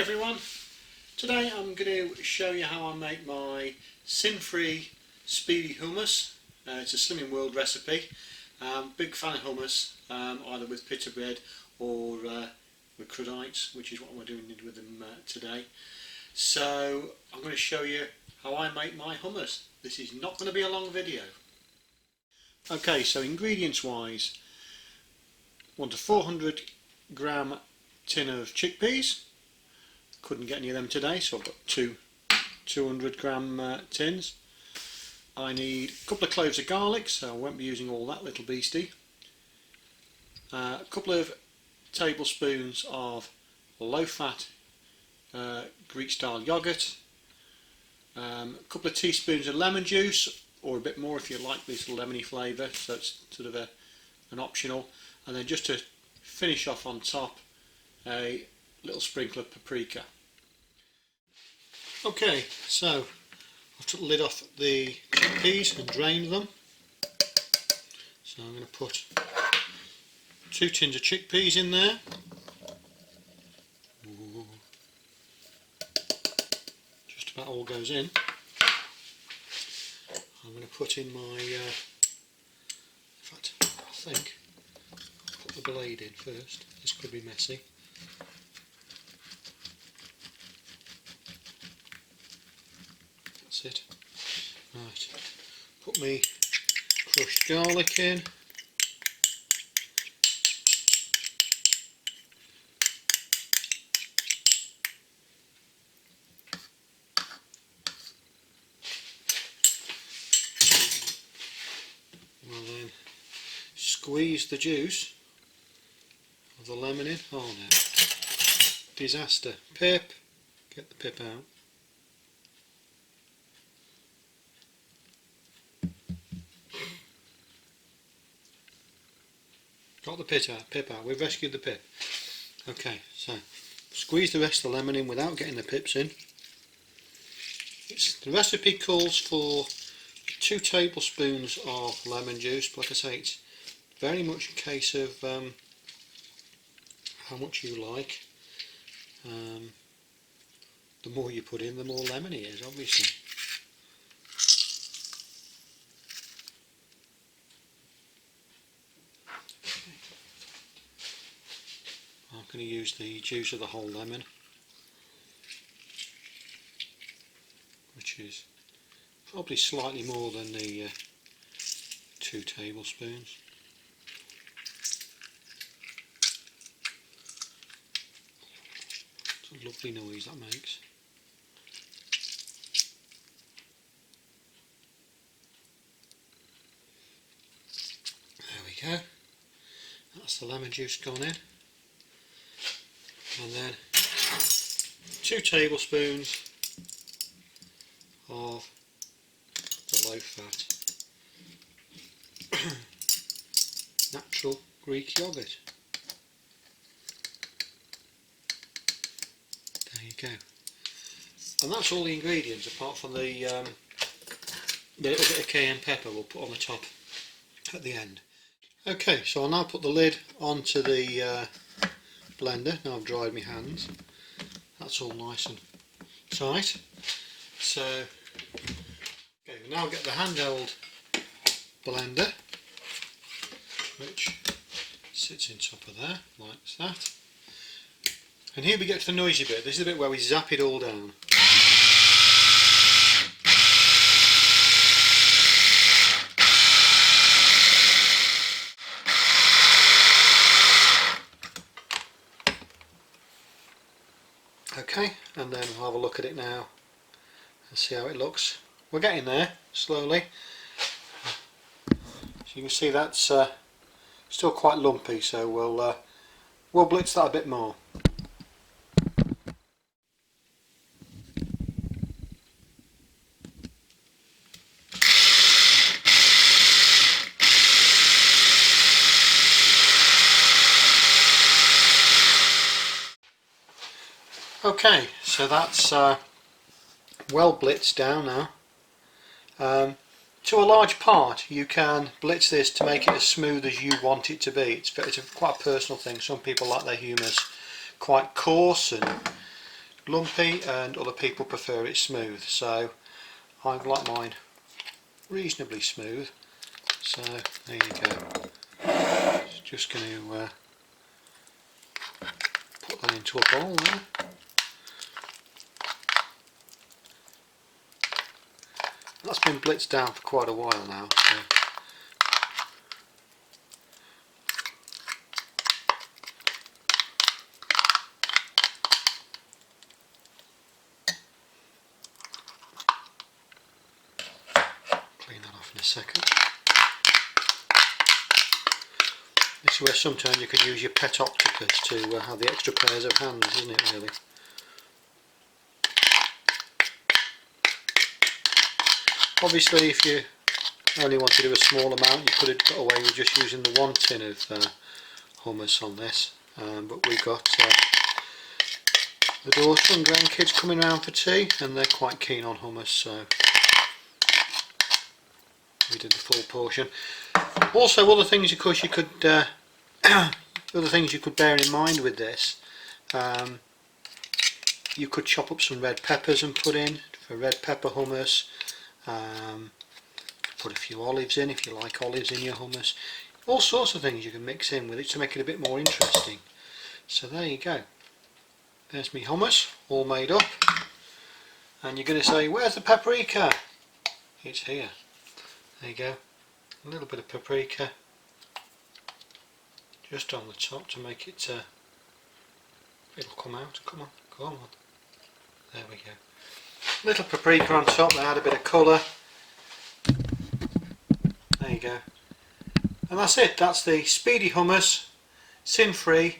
everyone, today I'm going to show you how I make my sin-free speedy hummus. It's a Slimming World recipe. Big fan of hummus, either with pita bread or with crudites, which is what we're doing with them today. So I'm going to show you how I make my hummus. This is not going to be a long video. Okay, so ingredients wise, I want a 400 gram tin of chickpeas. Couldn't get any of them today, so I've got two 200 gram tins. I need a couple of cloves of garlic, so I won't be using all that little beastie. A couple of tablespoons of low fat Greek style yoghurt. A couple of teaspoons of lemon juice, or a bit more if you like this lemony flavour, so it's sort of an optional. And then just to finish off on top, a little sprinkle of paprika. Okay, so I've took the lid off the chickpeas and drained them. So I'm going to put 2 tins of chickpeas in there. Just about all goes in. I'm going to put in my, in fact I think I'll put the blade in first. This could be messy. That's it. Right, put me crushed garlic in. Well then, squeeze the juice of the lemon in. Oh no, disaster. Pip, get the pip out. Got the pip out, we've rescued the pip. Okay, so squeeze the rest of the lemon in without getting the pips in. The recipe calls for 2 tablespoons of lemon juice, but like I say, it's very much a case of how much you like. The more you put in, the more lemony it is, obviously. I'm going to use the juice of the whole lemon, which is probably slightly more than the 2 tablespoons. It's a lovely noise that makes. There we go. That's the lemon juice gone in. And then 2 tablespoons of the low fat natural Greek yogurt. There you go. And that's all the ingredients apart from the little bit of cayenne pepper we'll put on the top at the end. Okay, so I'll now put the lid onto the blender. Now I've dried my hands. That's all nice and tight. So, okay, we'll now get the handheld blender, which sits in top of there, like that. And here we get to the noisy bit. This is the bit where we zap it all down. Okay, and then we'll have a look at it now and see how it looks. We're getting there, slowly. So you can see that's still quite lumpy, so we'll blitz that a bit more. Okay, so that's well blitzed down now. To a large part you can blitz this to make it as smooth as you want it to be. It's quite a personal thing. Some people like their hummus quite coarse and lumpy and other people prefer it smooth, so I like mine reasonably smooth. So there you go. Just going to put that into a bowl now. That's been blitzed down for quite a while now. So. Clean that off in a second. This is where sometimes you could use your pet octopus to have the extra pairs of hands, isn't it really? Obviously if you only want to do a small amount you could have got away with just using the 1 tin of hummus on this, but we've got the daughter and grandkids coming round for tea and they're quite keen on hummus, so we did the full portion. Also other things of course you could other things you could bear in mind with this, you could chop up some red peppers and put in for red pepper hummus. Put a few olives in if you like olives in your hummus. All sorts of things you can mix in with it to make it a bit more interesting. So there you go. There's me hummus all made up. And you're going to say, where's the paprika? It's here. There you go. A little bit of paprika just on the top to make it it'll come out. Come on. There we go. Little paprika on top to add a bit of colour. There you go. And that's it. That's the speedy hummus, sin free,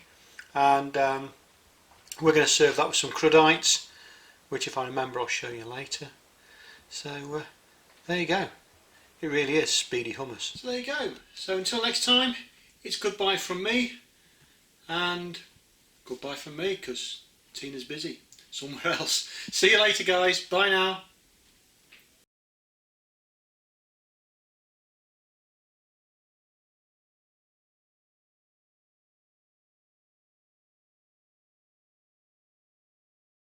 and we're going to serve that with some crudites, which if I remember I'll show you later. So there you go. It really is speedy hummus. So there you go. So until next time, it's goodbye from me, and goodbye from me because Tina's busy somewhere else. See you later guys. Bye now.